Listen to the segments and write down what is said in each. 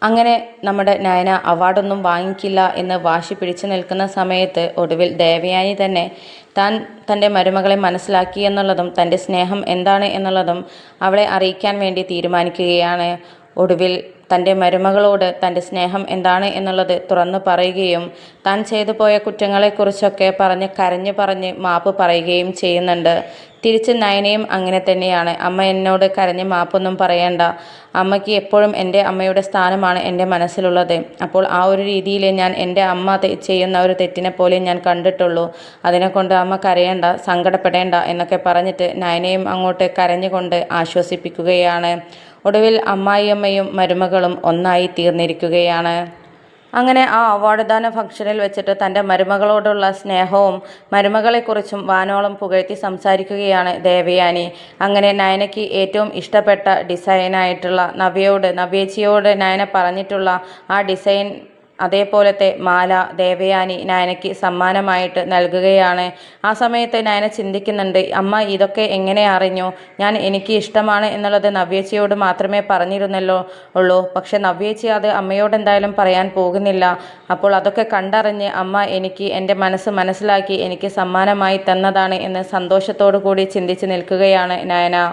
അങ്ങനെ നമ്മുടെ നയന അവാർഡൊന്നും വാങ്ങിക്കില്ല എന്ന് വാശി പിടിച്ചു നിൽക്കുന്ന സമയത്ത് ഒടുവിൽ ദേവയാനി തന്നെ താൻ തൻ്റെ മരുമകളെ മനസ്സിലാക്കി എന്നുള്ളതും തൻ്റെ സ്നേഹം എന്താണ് എന്നുള്ളതും അവളെ അറിയിക്കാൻ വേണ്ടി തീരുമാനിക്കുകയാണ്. ഒടുവിൽ തൻ്റെ മരുമകളോട് തൻ്റെ സ്നേഹം എന്താണ് എന്നുള്ളത് തുറന്നു പറയുകയും താൻ ചെയ്തു പോയ കുറ്റങ്ങളെക്കുറിച്ചൊക്കെ കരഞ്ഞു പറഞ്ഞ് മാപ്പ് പറയുകയും ചെയ്യുന്നുണ്ട്. തിരിച്ച് നയനയും അങ്ങനെ തന്നെയാണ്. അമ്മ എന്നോട് കരഞ്ഞ് മാപ്പൊന്നും പറയണ്ട, അമ്മയ്ക്ക് എപ്പോഴും എൻ്റെ അമ്മയുടെ സ്ഥാനമാണ് എൻ്റെ മനസ്സിലുള്ളത്. അപ്പോൾ ആ ഒരു രീതിയിൽ ഞാൻ എൻ്റെ അമ്മ ചെയ്യുന്ന ഒരു തെറ്റിനെ പോലെ ഞാൻ കണ്ടിട്ടുള്ളൂ. അതിനെക്കൊണ്ട് അമ്മ കരയേണ്ട, സങ്കടപ്പെടേണ്ട എന്നൊക്കെ പറഞ്ഞിട്ട് നയനയും അങ്ങോട്ട് കരഞ്ഞുകൊണ്ട് ആശ്വസിപ്പിക്കുകയാണ്. ഒടുവിൽ അമ്മായിയമ്മയും മരുമകളും ഒന്നായി തീർന്നിരിക്കുകയാണ്. അങ്ങനെ ആ അവാർഡ് ദാന ഫംഗ്ഷനിൽ വെച്ചിട്ട് തൻ്റെ മരുമകളോടുള്ള സ്നേഹവും മരുമകളെക്കുറിച്ചും വാനോളം പുകഴ്ത്തി സംസാരിക്കുകയാണ് ദേവയാനി. അങ്ങനെ നയനയ്ക്ക് ഏറ്റവും ഇഷ്ടപ്പെട്ട ഡിസൈനായിട്ടുള്ള നവ്യേച്ചിയോട് നയന പറഞ്ഞിട്ടുള്ള ആ ഡിസൈൻ അതേപോലത്തെ മാല ദേവയാനി നയനയ്ക്ക് സമ്മാനമായിട്ട് നൽകുകയാണ്. ആ സമയത്ത് നയന ചിന്തിക്കുന്നുണ്ട്, അമ്മ ഇതൊക്കെ എങ്ങനെ അറിഞ്ഞു? എനിക്ക് ഇഷ്ടമാണ് എന്നുള്ളത് നവ്യേച്ചിയോട് മാത്രമേ പറഞ്ഞിരുന്നല്ലോ പക്ഷെ നവ്യേച്ചി അത് അമ്മയോട് എന്തായാലും പറയാൻ പോകുന്നില്ല. അപ്പോൾ അതൊക്കെ കണ്ടറിഞ്ഞ് അമ്മ എനിക്ക് എൻ്റെ മനസ്സിലാക്കി എനിക്ക് സമ്മാനമായി തന്നതാണ് എന്ന് സന്തോഷത്തോടു കൂടി ചിന്തിച്ച് നിൽക്കുകയാണ് നയന.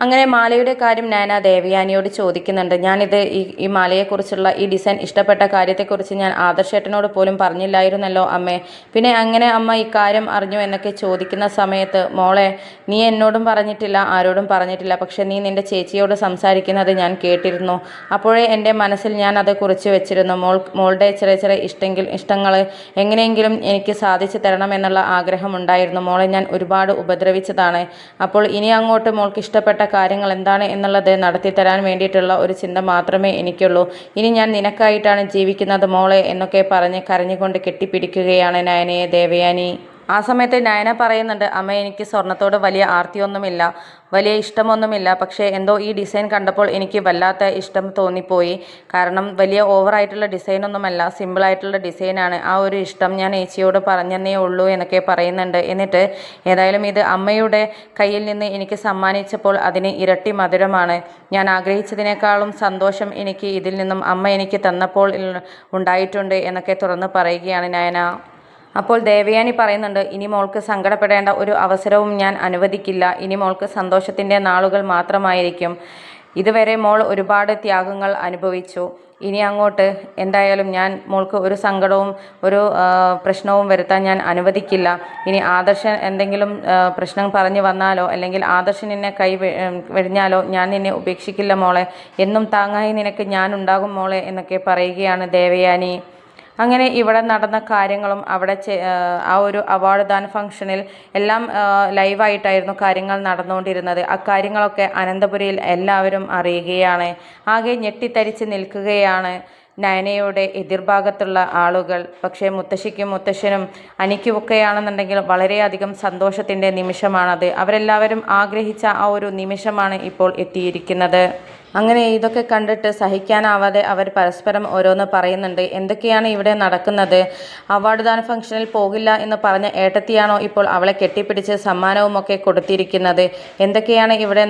അങ്ങനെ മാലയുടെ കാര്യം നയന ദേവയാനിയോട് ചോദിക്കുന്നുണ്ട്. ഞാനിത് ഈ മാലയെക്കുറിച്ചുള്ള ഈ ഡിസൈൻ ഇഷ്ടപ്പെട്ട കാര്യത്തെക്കുറിച്ച് ഞാൻ ആദർശേട്ടനോട് പോലും പറഞ്ഞില്ലായിരുന്നല്ലോ അമ്മേ, പിന്നെ അങ്ങനെ അമ്മ ഈ കാര്യം അറിഞ്ഞു എന്നൊക്കെ ചോദിക്കുന്ന സമയത്ത്, മോളെ നീ എന്നോടും പറഞ്ഞിട്ടില്ല, ആരോടും പറഞ്ഞിട്ടില്ല, പക്ഷെ നീ നിൻ്റെ ചേച്ചിയോട് സംസാരിക്കുന്നത് ഞാൻ കേട്ടിരുന്നു. അപ്പോഴേ എൻ്റെ മനസ്സിൽ ഞാൻ അത് കുറിച്ച് വെച്ചിരുന്നു. മോളുടെ ചെറിയ ചെറിയ ഇഷ്ടങ്ങൾ എങ്ങനെയെങ്കിലും എനിക്ക് സാധിച്ചു തരണമെന്നുള്ള ആഗ്രഹമുണ്ടായിരുന്നു. മോളെ ഞാൻ ഒരുപാട് ഉപദ്രവിച്ചതാണ്. അപ്പോൾ ഇനി അങ്ങോട്ട് മോൾക്ക് ഇഷ്ടപ്പെട്ട കാര്യങ്ങൾ എന്താണ് എന്നുള്ളത് നടത്തി തരാൻ വേണ്ടിയിട്ടുള്ള ഒരു ചിന്ത മാത്രമേ എനിക്കുള്ളൂ. ഇനി ഞാൻ നിനക്കായിട്ടാണ് ജീവിക്കുന്നത് മോളെ എന്നൊക്കെ പറഞ്ഞ് കരഞ്ഞുകൊണ്ട് കെട്ടിപ്പിടിക്കുകയാണ് നയനയെ ദേവയാനി. ആ സമയത്ത് നയന പറയുന്നുണ്ട്, അമ്മ എനിക്ക് സ്വർണത്തോട് വലിയ ആർത്തിയൊന്നുമില്ല, വലിയ ഇഷ്ടമൊന്നുമില്ല, പക്ഷേ എന്തോ ഈ ഡിസൈൻ കണ്ടപ്പോൾ എനിക്ക് വല്ലാത്ത ഇഷ്ടം തോന്നിപ്പോയി. കാരണം വലിയ ഓവറായിട്ടുള്ള ഡിസൈനൊന്നുമല്ല, സിമ്പിളായിട്ടുള്ള ഡിസൈനാണ്. ആ ഒരു ഇഷ്ടം ഞാൻ ഏച്ചിയോട് പറഞ്ഞെന്നേ ഉള്ളൂ എന്നൊക്കെ പറയുന്നുണ്ട്. എന്നിട്ട് ഏതായാലും ഇത് അമ്മയുടെ കയ്യിൽ നിന്ന് എനിക്ക് സമ്മാനിച്ചപ്പോൾ അതിന് ഇരട്ടി മധുരമാണ്. ഞാൻ ആഗ്രഹിച്ചതിനേക്കാളും സന്തോഷം എനിക്ക് ഇതിൽ നിന്നും അമ്മ എനിക്ക് തന്നപ്പോൾ ഉണ്ടായിട്ടുണ്ട് എന്നൊക്കെ തുറന്ന് പറയുകയാണ് നയന. അപ്പോൾ ദേവയാനി പറയുന്നുണ്ട്, ഇനി മോൾക്ക് സങ്കടപ്പെടേണ്ട ഒരു അവസരവും ഞാൻ അനുവദിക്കില്ല. ഇനി മോൾക്ക് സന്തോഷത്തിൻ്റെ നാളുകൾ മാത്രമായിരിക്കും. ഇതുവരെ മോൾ ഒരുപാട് ത്യാഗങ്ങൾ അനുഭവിച്ചു. ഇനി അങ്ങോട്ട് എന്തായാലും ഞാൻ മോൾക്ക് ഒരു സങ്കടവും ഒരു പ്രശ്നവും വരുത്താൻ ഞാൻ അനുവദിക്കില്ല. ഇനി ആദർശൻ എന്തെങ്കിലും പ്രശ്നം പറഞ്ഞു വന്നാലോ അല്ലെങ്കിൽ ആദർശൻ നിന്നെ വെടിഞ്ഞാലോ ഞാൻ നിന്നെ ഉപേക്ഷിക്കില്ല മോളെ, എന്നും താങ്ങായി നിനക്ക് ഞാൻ ഉണ്ടാകും മോളെ എന്നൊക്കെ പറയുകയാണ് ദേവയാനി. അങ്ങനെ ഇവിടെ നടന്ന കാര്യങ്ങളും അവിടെ ആ ഒരു അവാർഡ് ദാന ഫംഗ്ഷനിൽ എല്ലാം ലൈവായിട്ടായിരുന്നു കാര്യങ്ങൾ നടന്നുകൊണ്ടിരുന്നത്. ആ കാര്യങ്ങളൊക്കെ അനന്തപുരിയിൽ എല്ലാവരും അറിയുകയാണ്. ആകെ ഞെട്ടിത്തരിച്ച് നിൽക്കുകയാണ് നയനയുടെ എതിർഭാഗത്തുള്ള ആളുകൾ. പക്ഷേ മുത്തശ്ശിക്കും മുത്തശ്ശനും അനിക്കുമൊക്കെയാണെന്നുണ്ടെങ്കിൽ വളരെയധികം സന്തോഷത്തിൻ്റെ നിമിഷമാണത്. അവരെല്ലാവരും ആഗ്രഹിച്ച ആ ഒരു നിമിഷമാണ് ഇപ്പോൾ എത്തിയിരിക്കുന്നത്. അങ്ങനെ ഇതൊക്കെ കണ്ടിട്ട് സഹിക്കാനാവാതെ അവർ പരസ്പരം ഓരോന്ന് പറയുന്നുണ്ട്. എന്തൊക്കെയാണ് ഇവിടെ നടക്കുന്നത്? അവാർഡ് ദാന ഫംഗ്ഷനിൽ പോകില്ല എന്ന് പറഞ്ഞ ഏട്ടത്തിയാണോ ഇപ്പോൾ അവളെ കെട്ടിപ്പിടിച്ച് സമ്മാനവുമൊക്കെ കൊടുത്തിരിക്കുന്നത്? എന്തൊക്കെയാണ് ഇവിടെ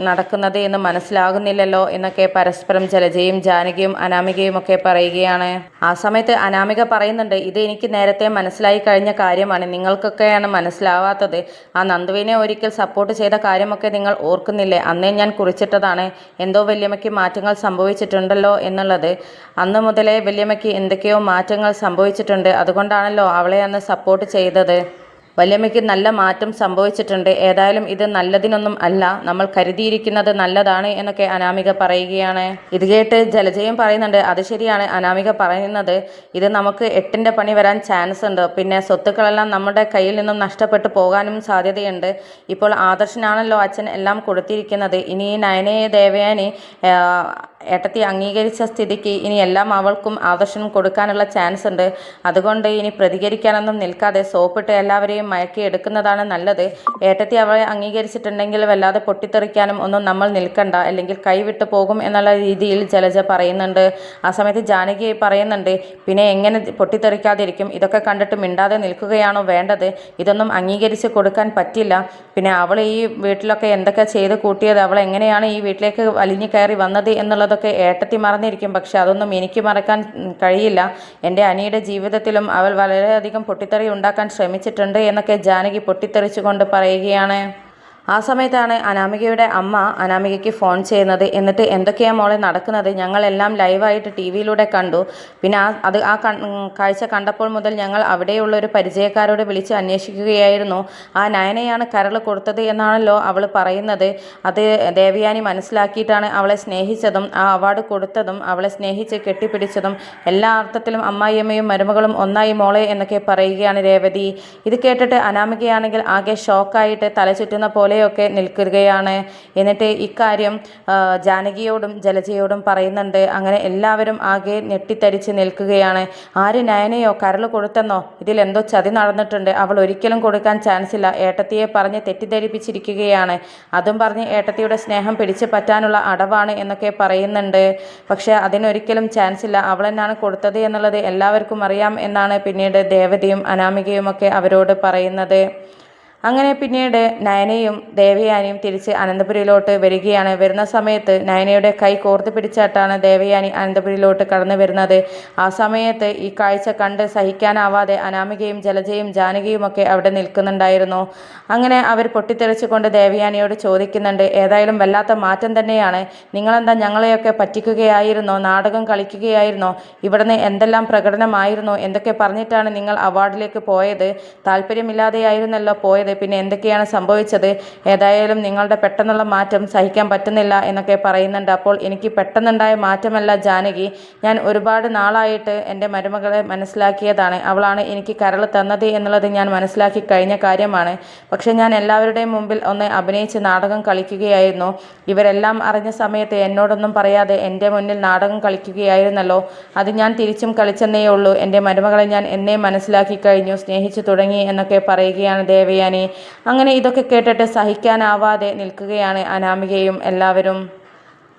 നടക്കുന്നത് എന്ന് മനസ്സിലാകുന്നില്ലല്ലോ എന്നൊക്കെ പരസ്പരം ജലജയും ജാനകിയും അനാമികയും ഒക്കെ പറയുകയാണ്. ആ സമയത്ത് അനാമിക പറയുന്നുണ്ട്, ഇത് എനിക്ക് നേരത്തെ മനസ്സിലായി കഴിഞ്ഞ കാര്യമാണ്, നിങ്ങൾക്കൊക്കെയാണ് മനസ്സിലാവാത്തത്. ആ നന്ദുവിനെ ഒരിക്കൽ സപ്പോർട്ട് ചെയ്ത കാര്യമൊക്കെ നിങ്ങൾ ഓർക്കുന്നില്ലേ? അന്നേ ഞാൻ കുറിച്ചിട്ടതാണ്. എന്തോ വല്യമ്മയ്ക്ക് മാറ്റങ്ങൾ സംഭവിച്ചിട്ടുണ്ടല്ലോ എന്നുള്ളത്. അന്ന് മുതലേ വല്യമ്മയ്ക്ക് എന്തൊക്കെയോ മാറ്റങ്ങൾ സംഭവിച്ചിട്ടുണ്ട്. അതുകൊണ്ടാണല്ലോ അവളെ അന്ന് സപ്പോർട്ട് ചെയ്തത്. വല്യമ്മയ്ക്ക് നല്ല മാറ്റം സംഭവിച്ചിട്ടുണ്ട്. ഏതായാലും ഇത് നല്ലതിനൊന്നും അല്ല, നമ്മൾ കരുതിയിരിക്കുന്നത് നല്ലതാണ് എന്നൊക്കെ അനാമിക പറയുകയാണ്. ഇത് കേട്ട് ജലജയും പറയുന്നുണ്ട്, അത് ശരിയാണ് അനാമിക പറയുന്നത്, ഇത് നമുക്ക് 8ന്റെ പണി വരാൻ ചാൻസ് ഉണ്ട്. പിന്നെ സ്വത്തുക്കളെല്ലാം നമ്മുടെ കയ്യിൽ നിന്നും നഷ്ടപ്പെട്ടു പോകാനും സാധ്യതയുണ്ട്. ഇപ്പോൾ ആദർശനാണല്ലോ അച്ഛൻ എല്ലാം കൊടുത്തിരിക്കുന്നത്. ഇനി ഈ നയനയെ ദേവയാനി ഏട്ടത്തി അംഗീകരിച്ച സ്ഥിതിക്ക് ഇനി എല്ലാം അവൾക്കും ആദർശനും കൊടുക്കാനുള്ള ചാൻസ് ഉണ്ട്. അതുകൊണ്ട് ഇനി പ്രതികരിക്കാനൊന്നും നിൽക്കാതെ സോപ്പിട്ട് എല്ലാവരെയും എല്ലാവരെയും മയക്കി എടുക്കുന്നതാണ് നല്ലത്. ഏട്ടത്തി അവളെ അംഗീകരിച്ചിട്ടുണ്ടെങ്കിൽ വല്ലാതെ പൊട്ടിത്തെറിക്കാനും ഒന്നും നമ്മൾ നിൽക്കണ്ട, അല്ലെങ്കിൽ കൈവിട്ടു പോകും എന്നുള്ള രീതിയിൽ ജലജ പറയുന്നുണ്ട്. ആ സമയത്ത് ജാനകി പറയുന്നുണ്ട്, പിന്നെ എങ്ങനെ പൊട്ടിത്തെറിക്കാതിരിക്കും? ഇതൊക്കെ കണ്ടിട്ട് മിണ്ടാതെ നിൽക്കുകയാണോ വേണ്ടത്? ഇതൊന്നും അംഗീകരിച്ച് കൊടുക്കാൻ പറ്റില്ല. പിന്നെ അവൾ ഈ വീട്ടിലൊക്കെ എന്തൊക്കെ ചെയ്ത് കൂട്ടിയത്, അവൾ എങ്ങനെയാണ് ഈ വീട്ടിലേക്ക് വലിഞ്ഞു കയറി വന്നത് എന്നുള്ളതൊക്കെ ഏട്ടത്തി മറന്നിരിക്കും. പക്ഷെ അതൊന്നും എനിക്ക് മറക്കാൻ കഴിയില്ല. എൻ്റെ അനിയുടെ ജീവിതത്തിലും അവൾ വളരെയധികം പൊട്ടിത്തെറി ഉണ്ടാക്കാൻ ശ്രമിച്ചിട്ടുണ്ട് എന്നൊക്കെ ജാനകി പൊട്ടിത്തെറിച്ചുകൊണ്ട് പറയുകയാണ്. ആ സമയത്താണ് അനാമികയുടെ അമ്മ അനാമികയ്ക്ക് ഫോൺ ചെയ്യുന്നത്. എന്നിട്ട് എന്തൊക്കെയാണ് മോളെ നടക്കുന്നത്? ഞങ്ങളെല്ലാം ലൈവായിട്ട് ടി വിയിലൂടെ കണ്ടു. പിന്നെ ആ കാഴ്ച കണ്ടപ്പോൾ മുതൽ ഞങ്ങൾ അവിടെയുള്ള ഒരു പരിചയക്കാരോട് വിളിച്ച് അന്വേഷിക്കുകയായിരുന്നു. ആ നയനയാണ് കരൾ കൊടുത്തത് എന്നാണല്ലോ അവൾ പറയുന്നത്. അത് ദേവയാനി മനസ്സിലാക്കിയിട്ടാണ് അവളെ സ്നേഹിച്ചതും ആ അവാർഡ് കൊടുത്തതും അവളെ സ്നേഹിച്ച് കെട്ടിപ്പിടിച്ചതും. എല്ലാ അർത്ഥത്തിലും അമ്മായിയമ്മയും മരുമകളും ഒന്നായി മോളെ എന്നൊക്കെ പറയുകയാണ് രേവതി. ഇത് കേട്ടിട്ട് അനാമികയാണെങ്കിൽ ആകെ ഷോക്കായിട്ട് തലചുറ്റുന്ന ൊക്കെ നിൽക്കുകയാണ്. എന്നിട്ട് ഇക്കാര്യം ജാനകിയോടും ജലജയോടും പറയുന്നുണ്ട്. അങ്ങനെ എല്ലാവരും ആകെ ഞെട്ടിത്തരിച്ച് നിൽക്കുകയാണ്. ആര്, നയനയോ കരൾ കൊടുത്തെന്നോ? ഇതിലെന്തോ ചതി നടന്നിട്ടുണ്ട്. അവൾ ഒരിക്കലും കൊടുക്കാൻ ചാൻസ് ഇല്ല. ഏട്ടത്തിയെ പറഞ്ഞ് തെറ്റിദ്ധരിപ്പിച്ചിരിക്കുകയാണ്. അതും പറഞ്ഞ് ഏട്ടത്തിയുടെ സ്നേഹം പിടിച്ചു പറ്റാനുള്ള അടവാണ് എന്നൊക്കെ പറയുന്നുണ്ട്. പക്ഷെ അതിനൊരിക്കലും ചാൻസ് ഇല്ല. അവൾ തന്നെയാണ് കൊടുത്തത് എന്നുള്ളത് എല്ലാവർക്കും അറിയാം എന്നാണ് പിന്നീട് ദേവതയും അനാമികയും ഒക്കെ അവരോട് പറയുന്നത്. അങ്ങനെ പിന്നീട് നയനയും ദേവയാനിയും തിരിച്ച് അനന്തപുരിയിലോട്ട് വരികയാണ്. വരുന്ന സമയത്ത് നയനയുടെ കൈ കോർത്ത് പിടിച്ചിട്ടാണ് ദേവയാനി അനന്തപുരിയിലോട്ട് കടന്നു വരുന്നത്. ആ സമയത്ത് ഈ കാഴ്ച കണ്ട് സഹിക്കാനാവാതെ അനാമികയും ജലജയും ജാനകിയും ഒക്കെ അവിടെ നിൽക്കുന്നുണ്ടായിരുന്നു. അങ്ങനെ അവർ പൊട്ടിത്തെറിച്ചുകൊണ്ട് ദേവയാനിയോട് ചോദിക്കുന്നുണ്ട്, ഏതായാലും വല്ലാത്ത മാറ്റം തന്നെയാണ്. നിങ്ങളെന്താ ഞങ്ങളെയൊക്കെ പറ്റിക്കുകയായിരുന്നോ? നാടകം കളിക്കുകയായിരുന്നോ? ഇവിടുന്ന് എന്തെല്ലാം പ്രകടനമായിരുന്നു? എന്തൊക്കെ പറഞ്ഞിട്ടാണ് നിങ്ങൾ അവാർഡിലേക്ക് പോയത്? താല്പര്യമില്ലാതെയായിരുന്നല്ലോ പോയത്. പിന്നെ എന്തൊക്കെയാണ് സംഭവിച്ചത്? ഏതായാലും നിങ്ങളുടെ പെട്ടെന്നുള്ള മാറ്റം സഹിക്കാൻ പറ്റുന്നില്ല എന്നൊക്കെ പറയുന്നുണ്ട്. അപ്പോൾ എനിക്ക് പെട്ടെന്നുണ്ടായ മാറ്റമല്ല ജാനകി, ഞാൻ ഒരുപാട് നാളായിട്ട് എൻ്റെ മരുമകളെ മനസ്സിലാക്കിയതാണ്. അവളാണ് എനിക്ക് കരൾ തന്നത് എന്നുള്ളത് ഞാൻ മനസ്സിലാക്കി കഴിഞ്ഞ കാര്യമാണ്. പക്ഷെ ഞാൻ എല്ലാവരുടെയും മുമ്പിൽ ഒന്ന് അഭിനയിച്ച് നാടകം കളിക്കുകയായിരുന്നു. ഇവരെല്ലാം അറിഞ്ഞ സമയത്ത് എന്നോടൊന്നും പറയാതെ എൻ്റെ മുന്നിൽ നാടകം കളിക്കുകയായിരുന്നല്ലോ. അത് ഞാൻ തിരിച്ചും കളിച്ചെന്നേ ഉള്ളൂ. എൻ്റെ മരുമകളെ ഞാൻ എന്നെ മനസ്സിലാക്കി കഴിഞ്ഞു, സ്നേഹിച്ചു തുടങ്ങി എന്നൊക്കെ പറയുകയാണ് ദേവയാനി. അങ്ങനെ ഇതൊക്കെ കേട്ടിട്ട് സഹിക്കാനാവാതെ നിൽക്കുകയാണ് അനാമികയും എല്ലാവരും.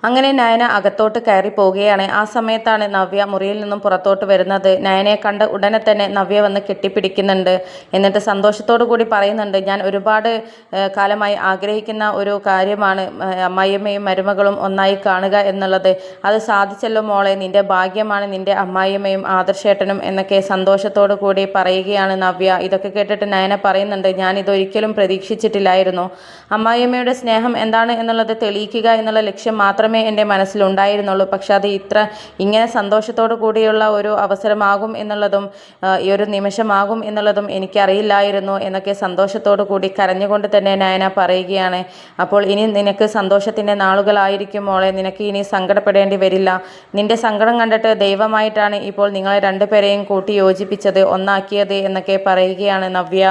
അങ്ങനെ നയന അകത്തോട്ട് കയറി പോവുകയാണ്. ആ സമയത്താണ് നവ്യ മുറിയിൽ നിന്നും പുറത്തോട്ട് വരുന്നത്. നയനയെ കണ്ട ഉടനെ തന്നെ നവ്യ വന്ന് കെട്ടിപ്പിടിക്കുന്നുണ്ട്. എന്നിട്ട് സന്തോഷത്തോടു കൂടി പറയുന്നുണ്ട്, ഞാൻ ഒരുപാട് കാലമായി ആഗ്രഹിക്കുന്ന ഒരു കാര്യമാണ് അമ്മായിയമ്മയും മരുമകളും ഒന്നായി കാണുക എന്നുള്ളത്. അത് സാധിച്ചല്ലോ മോളെ, നിന്റെ ഭാഗ്യമാണ് നിന്റെ അമ്മായിയമ്മയും ആദർശേട്ടനും എന്നൊക്കെ സന്തോഷത്തോടു കൂടി പറയുകയാണ് നവ്യ. ഇതൊക്കെ കേട്ടിട്ട് നയന പറയുന്നുണ്ട്, ഞാൻ ഇതൊരിക്കലും പ്രതീക്ഷിച്ചിട്ടില്ലായിരുന്നു. അമ്മായിയമ്മയുടെ സ്നേഹം എന്താണ് എന്നുള്ളത് തെളിയിക്കുക എന്നുള്ള ലക്ഷ്യം മാത്രമേ എൻ്റെ മനസ്സിലുണ്ടായിരുന്നുള്ളൂ. പക്ഷെ അത് ഇങ്ങനെ സന്തോഷത്തോടു കൂടിയുള്ള ഒരു അവസരമാകും എന്നുള്ളതും ഈ ഒരു നിമിഷമാകും എന്നുള്ളതും എനിക്കറിയില്ലായിരുന്നു എന്നൊക്കെ സന്തോഷത്തോടു കൂടി കരഞ്ഞുകൊണ്ട് തന്നെ നയന പറയുകയാണ്. അപ്പോൾ ഇനി നിനക്ക് സന്തോഷത്തിൻ്റെ നാളുകളായിരിക്കും മോളെ, നിനക്ക് ഇനി സങ്കടപ്പെടേണ്ടി വരില്ല. നിന്റെ സങ്കടം കണ്ടിട്ട് ദൈവമായിട്ടാണ് ഇപ്പോൾ നിങ്ങളെ രണ്ടുപേരെയും കൂട്ടി യോജിപ്പിച്ചത്, ഒന്നാക്കിയത് എന്നൊക്കെ പറയുകയാണ് നവ്യ.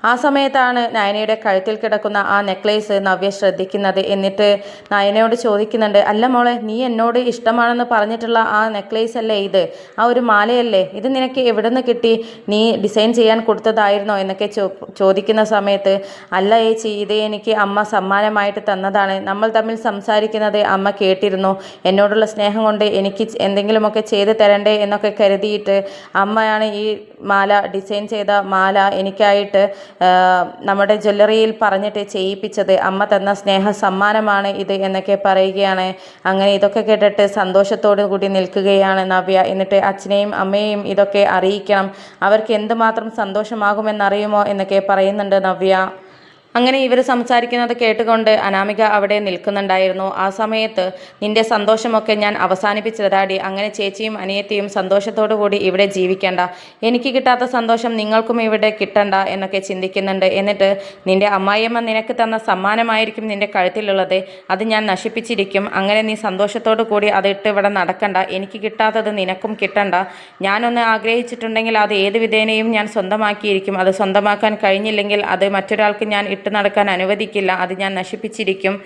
ആ സമയത്താണ് നയനയുടെ കഴുത്തിൽ കിടക്കുന്ന ആ നെക്ലേസ് നവ്യ ശ്രദ്ധിക്കുന്നത്. എന്നിട്ട് നയനയോട് ചോദിക്കുന്നുണ്ട്, അല്ല മോളെ, നീ എന്നോട് ഇഷ്ടമാണെന്ന് പറഞ്ഞിട്ടുള്ള ആ നെക്ലേസ് അല്ലേ ഇത്? ആ ഒരു മാലയല്ലേ ഇത്? നിനക്ക് എവിടെ നിന്ന് കിട്ടി? നീ ഡിസൈൻ ചെയ്യാൻ കൊടുത്തതായിരുന്നോ എന്നൊക്കെ ചോദിക്കുന്ന സമയത്ത്, അല്ല ചേച്ചി, ഇത് എനിക്ക് അമ്മ സമ്മാനമായിട്ട് തന്നതാണ്. നമ്മൾ തമ്മിൽ സംസാരിക്കുന്നത് അമ്മ കേട്ടിരുന്നു. എന്നോടുള്ള സ്നേഹം കൊണ്ട് എനിക്ക് എന്തെങ്കിലുമൊക്കെ ചെയ്ത് തരണ്ടേ എന്നൊക്കെ കരുതിയിട്ട് അമ്മയാണ് ഈ മാല, ഡിസൈൻ ചെയ്ത മാല എനിക്കായിട്ട് നമ്മുടെ ജ്വല്ലറിയിൽ പറഞ്ഞിട്ട് ചെയ്യിപ്പിച്ചത്. അമ്മ തന്ന സ്നേഹ സമ്മാനമാണ് ഇത് എന്നൊക്കെ പറയുകയാണ്. അങ്ങനെ ഇതൊക്കെ കേട്ടിട്ട് സന്തോഷത്തോടു കൂടി നിൽക്കുകയാണ് നവ്യ. എന്നിട്ട് അച്ഛനെയും അമ്മയെയും ഇതൊക്കെ അറിയിക്കണം, അവർക്ക് എന്തുമാത്രം സന്തോഷമാകുമെന്നറിയുമോ എന്നൊക്കെ പറയുന്നുണ്ട് നവ്യ. അങ്ങനെ ഇവർ സംസാരിക്കുന്നത് കേട്ടുകൊണ്ട് അനാമിക അവിടെ നിൽക്കുന്നുണ്ടായിരുന്നു. ആ സമയത്ത്, നിന്റെ സന്തോഷമൊക്കെ ഞാൻ അവസാനിപ്പിച്ചു തരാടി. അങ്ങനെ ചേച്ചിയും അനിയത്തിയും സന്തോഷത്തോടു കൂടി ഇവിടെ ജീവിക്കേണ്ട. എനിക്ക് കിട്ടാത്ത സന്തോഷം നിങ്ങൾക്കും ഇവിടെ കിട്ടണ്ട എന്നൊക്കെ ചിന്തിക്കുന്നുണ്ട്. എന്നിട്ട്, നിന്റെ അമ്മായിയമ്മ നിനക്ക് തന്ന സമ്മാനമായിരിക്കും നിന്റെ കഴുത്തിലുള്ളത്, അത് ഞാൻ നശിപ്പിച്ചിരിക്കും. അങ്ങനെ നീ സന്തോഷത്തോടു കൂടി അത് ഇട്ട് ഇവിടെ നടക്കണ്ട. എനിക്ക് കിട്ടാത്തത് നിനക്കും കിട്ടണ്ട. ഞാനൊന്ന് ആഗ്രഹിച്ചിട്ടുണ്ടെങ്കിൽ അത് ഏത് വിധേനയും ഞാൻ സ്വന്തമാക്കിയിരിക്കും. അത് സ്വന്തമാക്കാൻ കഴിഞ്ഞില്ലെങ്കിൽ അത് മറ്റൊരാൾക്ക് ഞാൻ ഇട്ട് നടക്കാൻ അനുവദിക്കില്ല, അത് ഞാൻ നശിപ്പിച്ചിരിക്കും,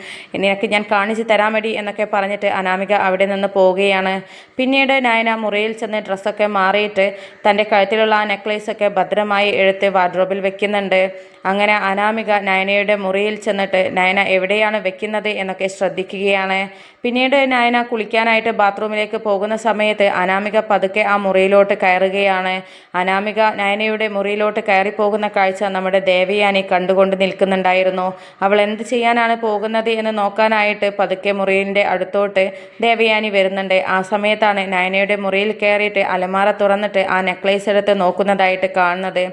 നിനക്ക് ഞാൻ കാണിച്ചു തരാമടി എന്നൊക്കെ പറഞ്ഞിട്ട് അനാമിക അവിടെ നിന്ന് പോവുകയാണ്. പിന്നീട് നയന മുറിയിൽ ചെന്ന് ഡ്രസ്സൊക്കെ മാറിയിട്ട് തൻ്റെ കഴുത്തിലുള്ള ആ നെക്ലേസൊക്കെ ഭദ്രമായി എടുത്ത് വാർഡ്രോബിൽ വെക്കുന്നുണ്ട്. അങ്ങനെ അനാമിക നയനയുടെ മുറിയിൽ ചെന്നിട്ട് നയന എവിടെയാണ് വെക്കുന്നത് എന്നൊക്കെ ശ്രദ്ധിക്കുകയാണ്. പിന്നീട് നയന കുളിക്കാനായിട്ട് ബാത്റൂമിലേക്ക് പോകുന്ന സമയത്ത് അനാമിക പതുക്കെ ആ മുറിയിലോട്ട് കയറുകയാണ്. അനാമിക നയനയുടെ മുറിയിലോട്ട് കയറി പോകുന്ന കാഴ്ച നമ്മുടെ ദേവയാനി കണ്ടുകൊണ്ട് നിൽക്കുന്നുണ്ടായിരുന്നു. അവൾ എന്ത് ചെയ്യാനാണ് പോകുന്നത് എന്ന് നോക്കാനായിട്ട് പതുക്കെ മുറിയിൻ്റെ അടുത്തോട്ട് ദേവയാനി വരുന്നുണ്ട്. ആ സമയത്താണ് നയനയുടെ മുറിയിൽ കയറിയിട്ട് അലമാര തുറന്നിട്ട് ആ നെക്ലേസ് എടുത്ത് നോക്കുന്നതായിട്ട് കാണുന്നത്.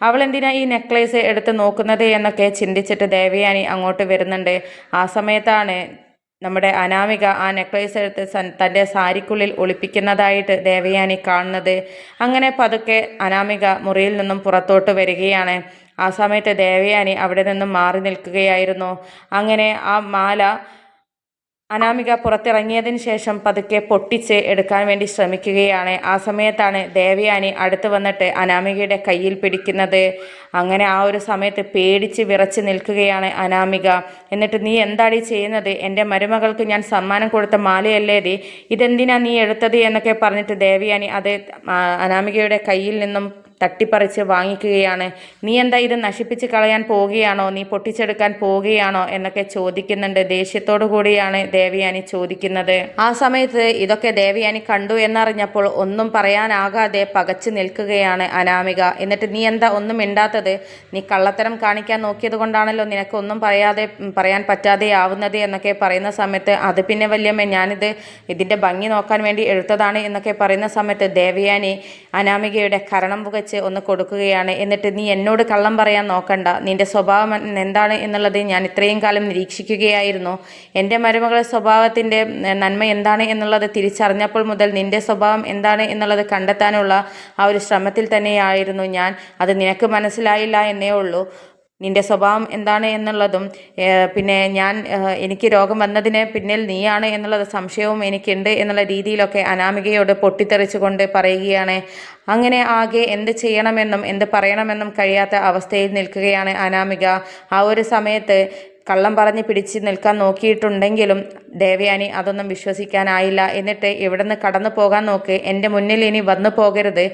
അവൾ എന്തിനാ ഈ നെക്ലേസ് എടുത്ത് നോക്കുന്നത് എന്നൊക്കെ ചിന്തിച്ചിട്ട് ദേവയാനി അങ്ങോട്ട് വരുന്നുണ്ട്. ആ സമയത്താണ് നമ്മുടെ അനാമിക ആ നെക്ലേസ് എടുത്ത് തൻ്റെ സാരിക്കുള്ളിൽ ഒളിപ്പിക്കുന്നതായിട്ട് ദേവയാനി കാണുന്നത്. അങ്ങനെ പതുക്കെ അനാമിക മുറിയിൽ നിന്നും പുറത്തോട്ട് വരികയാണ്. ആ സമയത്ത് ദേവയാനി അവിടെ നിന്നും മാറി നിൽക്കുകയായിരുന്നു. അങ്ങനെ ആ മാല അനാമിക പുറത്തിറങ്ങിയതിന് ശേഷം പതുക്കെ പൊട്ടിച്ച് എടുക്കാൻ വേണ്ടി ശ്രമിക്കുകയാണ്. ആ സമയത്താണ് ദേവയാനി അടുത്ത് വന്നിട്ട് അനാമികയുടെ കയ്യിൽ പിടിക്കുന്നത്. അങ്ങനെ ആ ഒരു സമയത്ത് പേടിച്ച് വിറച്ച് നിൽക്കുകയാണ് അനാമിക. എന്നിട്ട് നീ എന്താടി ചെയ്യുന്നത്? എൻ്റെ മരുമകൾക്ക് ഞാൻ സമ്മാനം കൊടുത്ത മാലയല്ലേ ഇതെന്തിനാ നീ എടുത്തത് എന്നൊക്കെ പറഞ്ഞിട്ട് ദേവയാനി അത് അനാമികയുടെ കയ്യിൽ നിന്നും തട്ടിപ്പറിച്ച് വാങ്ങിക്കുകയാണ്. നീ എന്താ ഇത് നശിപ്പിച്ച് കളയാൻ പോവുകയാണോ? നീ പൊട്ടിച്ചെടുക്കാൻ പോവുകയാണോ എന്നൊക്കെ ചോദിക്കുന്നുണ്ട്. ദേഷ്യത്തോടു കൂടിയാണ് ദേവയാനി ചോദിക്കുന്നത്. ആ സമയത്ത് ഇതൊക്കെ ദേവയാനി കണ്ടു എന്നറിഞ്ഞപ്പോൾ ഒന്നും പറയാനാകാതെ പകച്ചു നിൽക്കുകയാണ് അനാമിക. എന്നിട്ട് നീ എന്താ ഒന്നും മിണ്ടാത്തത്? നീ കള്ളത്തരം കാണിക്കാൻ നോക്കിയത് കൊണ്ടാണല്ലോ നിനക്ക് ഒന്നും പറയാൻ പറ്റാതെ ആവുന്നത് എന്നൊക്കെ പറയുന്ന സമയത്ത് അത് പിന്നെ വല്യമ്മ ഇതിൻ്റെ ഭംഗി നോക്കാൻ വേണ്ടി എടുത്തതാണ് എന്നൊക്കെ പറയുന്ന സമയത്ത് ദേവയാനി അനാമികയുടെ കരണം പുകച്ച് ഒന്ന് കൊടുക്കുകയാണ്. എന്നിട്ട് നീ എന്നോട് കള്ളം പറയാൻ നോക്കണ്ട, നിന്റെ സ്വഭാവം എന്താണ് എന്നുള്ളത് ഞാൻ ഇത്രയും കാലം നിരീക്ഷിക്കുകയായിരുന്നു. എൻ്റെ മരുമകളുടെ സ്വഭാവത്തിൻ്റെ നന്മ എന്താണ് എന്നുള്ളത് തിരിച്ചറിഞ്ഞപ്പോൾ മുതൽ നിന്റെ സ്വഭാവം എന്താണ് എന്നുള്ളത് കണ്ടെത്താനുള്ള ആ ഒരു ശ്രമത്തിൽ തന്നെയായിരുന്നു ഞാൻ. അത് നിനക്ക് മനസ്സിലായില്ല എന്നേ ഉള്ളൂ. നിന്റെ സ്വഭാവം എന്താണ് എന്നുള്ളതും പിന്നെ എനിക്ക് രോഗം വന്നതിന് പിന്നിൽ നീയാണ് എന്നുള്ള സംശയവും എനിക്കുണ്ട് എന്നുള്ള രീതിയിലൊക്കെ അനാമികയോട് പൊട്ടിത്തെറിച്ചുകൊണ്ട് പറയുകയാണ്. അങ്ങനെ ആകെ എന്ത് ചെയ്യണമെന്നും എന്ത് പറയണമെന്നും കഴിയാത്ത അവസ്ഥയിൽ നിൽക്കുകയാണ് അനാമിക. ആ ഒരു സമയത്ത് കള്ളം പറഞ്ഞ് പിടിച്ച് നിൽക്കാൻ നോക്കിയിട്ടുണ്ടെങ്കിലും ദേവയാനി അതൊന്നും വിശ്വസിക്കാനായില്ല. എന്നിട്ട് ഇവിടുന്ന് കടന്നു പോകാൻ നോക്ക്, എൻ്റെ മുന്നിൽ ഇനി വന്നു പോകരുത്.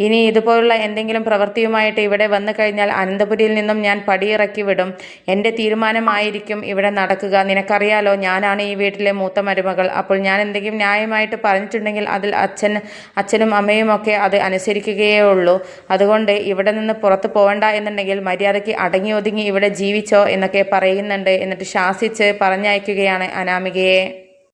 ഇനി ഇതുപോലുള്ള എന്തെങ്കിലും പ്രവൃത്തിയുമായിട്ട് ഇവിടെ വന്നു കഴിഞ്ഞാൽ അനന്തപുരിയിൽ നിന്നും ഞാൻ പടിയിറക്കി വിടും. എൻ്റെ തീരുമാനമായിരിക്കും ഇവിടെ നടക്കുക. നിനക്കറിയാലോ, ഞാനാണ് ഈ വീട്ടിലെ മൂത്ത മരുമകൾ. അപ്പോൾ ഞാൻ എന്തെങ്കിലും ന്യായമായിട്ട് പറഞ്ഞിട്ടുണ്ടെങ്കിൽ അതിൽ അച്ഛനും അമ്മയും ഒക്കെ അത് അനുസരിക്കുകയേ ഉള്ളൂ. അതുകൊണ്ട് ഇവിടെ നിന്ന് പുറത്ത് പോകണ്ട എന്നുണ്ടെങ്കിൽ മര്യാദയ്ക്ക് അടങ്ങി ഒതുങ്ങി ഇവിടെ ജീവിച്ചോ എന്നൊക്കെ പറയുന്നുണ്ട്. എന്നിട്ട് ശാസിച്ച് പറഞ്ഞയക്കുകയാണ് അനാമികയെ.